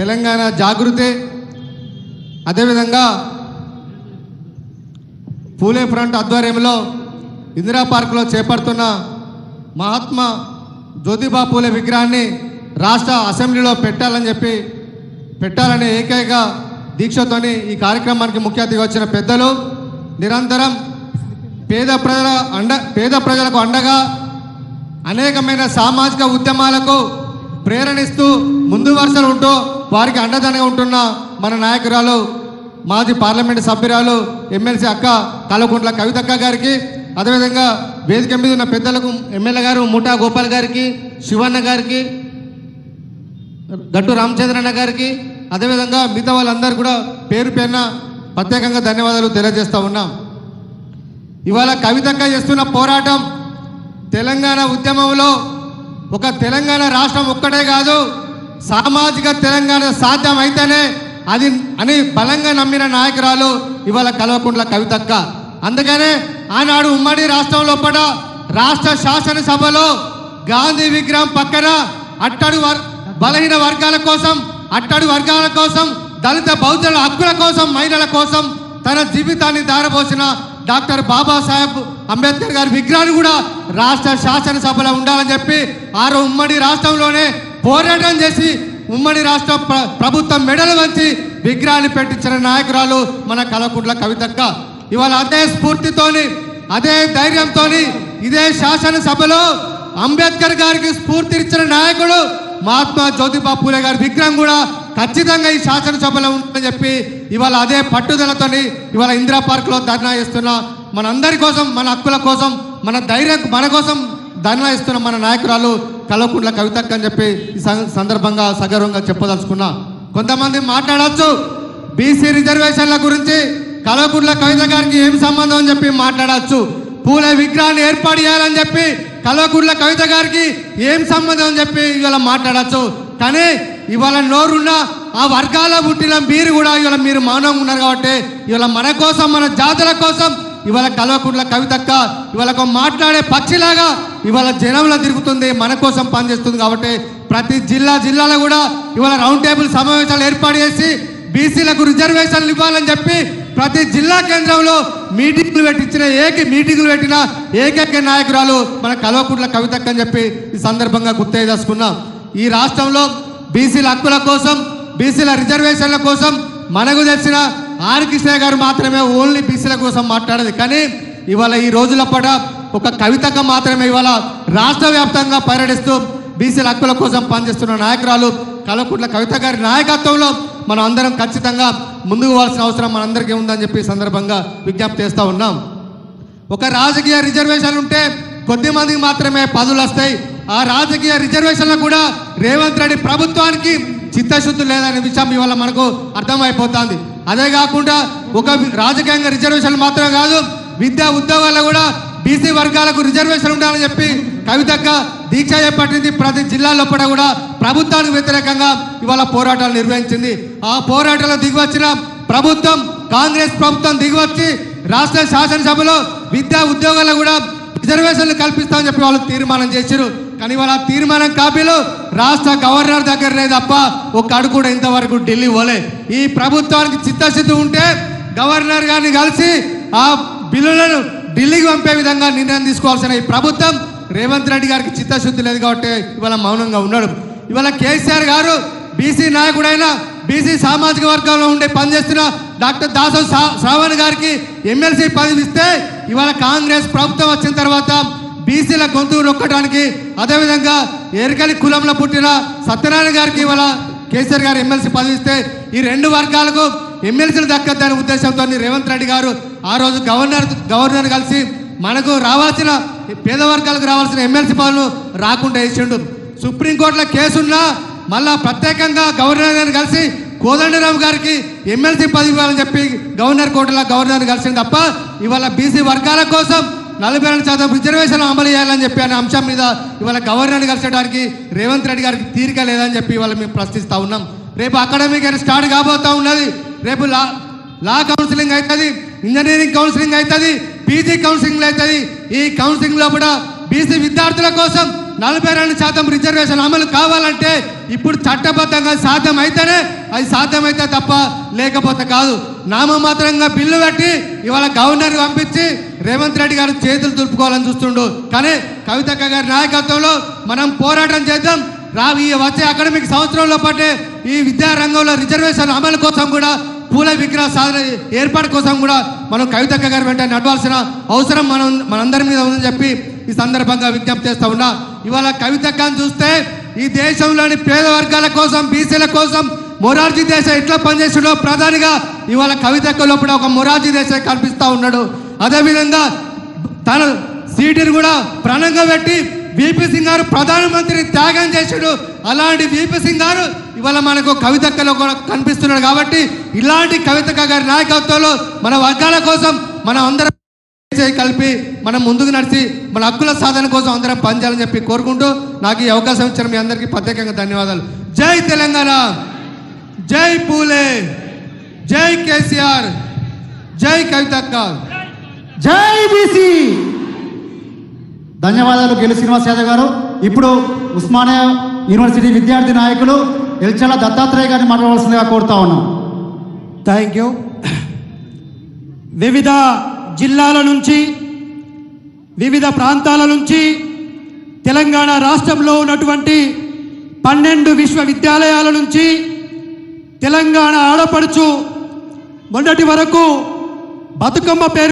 తెలంగాణ జాగృతి, అదేవిధంగా పూలే ఫ్రంట్ ఆధ్వర్యంలో ఇందిరా పార్కులో చేపడుతున్న మహాత్మా జ్యోతిబా పూలే విగ్రహాన్ని రాష్ట్ర అసెంబ్లీలో పెట్టాలనే ఏకైక దీక్షతోని ఈ కార్యక్రమానికి ముఖ్య అతిథిగా వచ్చిన పెద్దలు నిరంతరం పేద ప్రజలకు అండగా అనేకమైన సామాజిక ఉద్యమాలకు ప్రేరణిస్తూ ముందు వరుసలు ఉంటూ వారికి అండదండగా ఉంటున్న మన నాయకురాలు మాజీ పార్లమెంటు సభ్యురాలు ఎమ్మెల్సీ అక్క కల్వకుంట్ల కవితక్క గారికి, అదేవిధంగా వేదిక మీద ఉన్న పెద్దలకు ఎమ్మెల్యే గారు ముఠా గోపాల్ గారికి, శివన్న గారికి, గట్టు రామచంద్రన్న గారికి, అదేవిధంగా మిగతా వాళ్ళందరూ కూడా పేరు పేరున ప్రత్యేకంగా ధన్యవాదాలు తెలియజేస్తూ ఉన్నాం. ఇవాళ కవితక్క చేస్తున్న పోరాటం తెలంగాణ ఉద్యమంలో ఒక తెలంగాణ రాష్ట్రం ఒక్కటే కాదు, సామాజిక తెలంగాణ సాధ్యం అయితేనే అది అని బలంగా నమ్మిన నాయకురాలు ఇవాళ కల్వకుంట్ల కవితక్క. అందుకనే ఆనాడు ఉమ్మడి రాష్ట్రంలో రాష్ట్ర శాసనసభలో గాంధీ విగ్రహం పక్కన బలహీన వర్గాల కోసం, వర్గాల కోసం, దళిత బహుజనుల హక్కుల కోసం, మహిళల కోసం తన జీవితాన్ని ధారపోసిన డాక్టర్ బాబాసాహెబ్ అంబేద్కర్ గారి విగ్రహాన్ని కూడా రాష్ట్ర శాసనసభలో ఉండాలని చెప్పి ఉమ్మడి రాష్ట్రంలోనే పోరాటం చేసి ఉమ్మడి రాష్ట్ర ప్రభుత్వం మెడలు వంచి విగ్రహాన్ని పెట్టించిన నాయకురాలు మన కల్వకుంట్ల కవితక్క. ఇవాళ అదే స్ఫూర్తితోని, అదే ధైర్యంతోని ఇదే శాసనసభలో అంబేద్కర్ గారికి స్ఫూర్తినిచ్చిన నాయకుడు మహాత్మా జ్యోతిబా పూలే గారి విగ్రహం కూడా ఖచ్చితంగా ఈ శాసనసభలో ఉంటుందని చెప్పి ఇవాళ అదే పట్టుదలతోని ఇవాళ ఇందిరా పార్క్లో ధర్నా చేస్తున్న మనందరి కోసం, మన హక్కుల కోసం, మన ధైర్యం మన కోసం ధర్నా ఇస్తున్న మన నాయకురాలు కల్వకుంట్ల కవితక్క అని చెప్పి ఈ సందర్భంగా సగర్వంగా చెప్పదలుచుకున్నా. కొంతమంది మాట్లాడచ్చు బీసీ రిజర్వేషన్ల గురించి, కల్వకుంట్ల కవిత గారికి ఏం సంబంధం అని చెప్పి మాట్లాడచ్చు. పూలే విగ్రహాన్ని ఏర్పాటు చేయాలని చెప్పి కల్వకుంట్ల కవిత గారికి ఏం సంబంధం అని చెప్పి ఇవాళ మాట్లాడచ్చు. కానీ ఇవాళ నోరున్న ఆ వర్గాల పుట్టిన మీరు కూడా ఇవాళ మీరు మౌనంగా ఉన్నారు కాబట్టి ఇవాళ మన కోసం, మన జాతుల కోసం ఇవాళ కల్వకుంట్ల కవితక్క ఇవాళ మాట్లాడే పక్షిలాగా ఇవాళ జనంలో తిరుగుతుంది, మన కోసం పనిచేస్తుంది. కాబట్టి ప్రతి జిల్లాలో కూడా ఇవాళ రౌండ్ టేబుల్ సమావేశాలు ఏర్పాటు చేసి బీసీలకు రిజర్వేషన్లు ఇవ్వాలని చెప్పి ప్రతి జిల్లా కేంద్రంలో మీటింగ్లు పెట్టిన ఏకైక నాయకురాలు మన కల్వకుంట్ల కవితక్క అని చెప్పి ఈ సందర్భంగా గుర్తుచేసుకున్నాం. ఈ రాష్ట్రంలో బీసీల హక్కుల కోసం, బీసీల రిజర్వేషన్ల కోసం మనకు తెలిసిన ఆర్ కృష్ణ గారు మాత్రమే ఓన్లీ బీసీల కోసం మాట్లాడేది. కానీ ఇవాళ ఈ రోజుల ఒక కవితక్క మాత్రమే ఇవాళ రాష్ట్ర వ్యాప్తంగా పర్యటిస్తూ బీసీల హక్కుల కోసం పనిచేస్తున్న నాయకురాలు కల్వకుంట్ల కవిత గారి నాయకత్వంలో మనం అందరం ఖచ్చితంగా ముందుకు పోవాల్సిన అవసరం మనందరికీ ఉందని చెప్పి సందర్భంగా విజ్ఞప్తి చేస్తూ ఉన్నాం. ఒక రాజకీయ రిజర్వేషన్ ఉంటే కొద్ది మందికి మాత్రమే పదవులు వస్తాయి. ఆ రాజకీయ రిజర్వేషన్లు కూడా రేవంత్ రెడ్డి ప్రభుత్వానికి చిత్తశుద్ధి లేదనే విషయం ఇవాళ మనకు అర్థమైపోతుంది. అదే కాకుండా ఒక రాజకీయంగా రిజర్వేషన్లు మాత్రమే కాదు, విద్యా ఉద్యోగాల్లో కూడా బీసీ వర్గాలకు రిజర్వేషన్ ఉండాలని చెప్పి కవితక్క దీక్ష చేపట్టింది. ప్రతి జిల్లాలో కూడా ప్రభుత్వానికి వ్యతిరేకంగా ఇవాళ పోరాటాలు నిర్వహించింది. ఆ పోరాటాలు దిగివచ్చిన ప్రభుత్వం, కాంగ్రెస్ ప్రభుత్వం దిగివచ్చి రాష్ట్ర శాసనసభలో విద్యా ఉద్యోగాల్లో కూడా రిజర్వేషన్లు కల్పిస్తామని చెప్పి వాళ్ళు తీర్మానం చేశారు. కానీ వాళ్ళ తీర్మానం కాపీలు రాష్ట్ర గవర్నర్ దగ్గరనే తప్ప ఒక అడుగు కూడా ఇంతవరకు ఢిల్లీ పోలే. ఈ ప్రభుత్వానికి చిత్తశుద్ధి ఉంటే గవర్నర్ గారిని కలిసి ఆ బిల్లులను ఢిల్లీకి పంపే విధంగా నిర్ణయం తీసుకోవాల్సిన ఈ ప్రభుత్వం రేవంత్ రెడ్డి గారికి చిత్తశుద్ధి లేదు కాబట్టి ఇవాళ మౌనంగా ఉన్నాడు. ఇవాళ కేసీఆర్ గారు బీసీ నాయకుడైన, బీసీ సామాజిక వర్గంలో ఉండే పనిచేస్తున్న డాక్టర్ దాసో శ్రావణ్ గారికి ఎమ్మెల్సీ పదవి ఇస్తే ఇవాళ కాంగ్రెస్ ప్రభుత్వం వచ్చిన తర్వాత బీసీల గొంతు నొక్కడానికి, అదేవిధంగా ఎరకలి కులంలో పుట్టిన సత్యనారాయణ గారికి ఇవాళ కేసీఆర్ గారు ఎమ్మెల్సీ పదవి ఇస్తే ఈ రెండు వర్గాలకు ఎమ్మెల్సీలు దక్కద్దనే ఉద్దేశంతో రేవంత్ రెడ్డి గారు ఆ రోజు గవర్నర్ కలిసి మనకు రావాల్సిన పేద వర్గాలకు రావాల్సిన ఎమ్మెల్సీ పదవులు రాకుండా వేసిండు. సుప్రీంకోర్టులో కేసున్నా మళ్ళా ప్రత్యేకంగా గవర్నర్ గారిని కలిసి కోదండరామ్ గారికి ఎమ్మెల్సీ పదవి ఇవ్వాలని చెప్పి గవర్నర్ కలిసింది తప్ప ఇవాళ బీసీ వర్గాల కోసం 42% రిజర్వేషన్ అమలు చేయాలని చెప్పి అనే అంశం మీద ఇవాళ గవర్నర్ని కలిసడానికి రేవంత్ రెడ్డి గారికి తీరిక లేదని చెప్పి ఇవాళ మేము ప్రశ్నిస్తూ ఉన్నాం. రేపు అకాడమిక్ ఇయర్ స్టార్ట్ కాబోతూ ఉన్నది. రేపు లా కౌన్సిలింగ్ అవుతుంది, ఇంజనీరింగ్ కౌన్సిలింగ్ అవుతుంది, పీజీ కౌన్సిలింగ్ అవుతుంది. ఈ కౌన్సిలింగ్ లో కూడా బీసీ విద్యార్థుల కోసం 42% రిజర్వేషన్ అమలు కావాలంటే ఇప్పుడు చట్టబద్ధంగా సాధ్యం అయితేనే అది సాధ్యమైతే తప్ప లేకపోతే కాదు. నామమాత్రంగా బిల్లు పెట్టి ఇవాళ గవర్నర్ పంపించి రేవంత్ రెడ్డి గారు చేతులు దులుపుకోవాలని చూస్తుండు. కానీ కవితక్క గారి నాయకత్వంలో మనం పోరాటం చేద్దాం. వచ్చే అకాడమిక్ సంవత్సరంలో పాటే ఈ విద్యారంగంలో రిజర్వేషన్ అమలు కోసం కూడా పూల విగ్రహ సాధన ఏర్పాటు కోసం కూడా మనం కవితక్క గారి వెంట నడవాల్సిన అవసరం మనందరి మీద ఉందని చెప్పి ఈ సందర్భంగా విజ్ఞప్తి చేస్తా ఉన్నా. ఇవాళ కవితక్కను చూస్తే ఈ దేశంలోని పేద వర్గాల కోసం, బీసీల కోసం మొరార్జీ దేశాయ్ ఎట్లా పనిచేస్తుండో ప్రధానిగా ఇవాళ కవితక్క లోపల ఒక మొరార్జీ దేశాయ్ కనిపిస్తూ ఉన్నాడు. అదేవిధంగా తన సీటును కూడా ప్రణంగా పెట్టి వీపీ సింగ్ గారు ప్రధానమంత్రి త్యాగం చేసాడు. అలాంటి వీపీ సింగ్ గారు ఇవాళ మనకు కవితక్కలో కూడా కనిపిస్తున్నాడు. కాబట్టి ఇలాంటి కవితక్క గారి నాయకత్వంలో మన వర్గాల కోసం మనం అందరం కలిపి మనం ముందుకు నడిచి మన హక్కుల సాధన కోసం అందరం పనిచేయాలని చెప్పి కోరుకుంటూ నాకు ఈ అవకాశం ఇచ్చిన మీ అందరికీ ప్రత్యేకంగా ధన్యవాదాలు. జై తెలంగాణ, జై పూలే, జై కేసీఆర్, జై కవితక్క, జై బీసీ. ధన్యవాదాలు గెలు శ్రీనివాస్ యాదవ్ గారు. ఇప్పుడు ఉస్మానియా యూనివర్సిటీ విద్యార్థి నాయకులు ఎల్చల దత్తాత్రేయ గారిని మాట్లాడవలసిందిగా కోరుతా ఉన్నాం. Thank you. వివిధ జిల్లాల నుంచి, వివిధ ప్రాంతాల నుంచి తెలంగాణ రాష్ట్రంలో ఉన్నటువంటి 12 విశ్వవిద్యాలయాల నుంచి తెలంగాణ ఆడపడుచు మొన్నటి వరకు బతుకమ్మ పేరు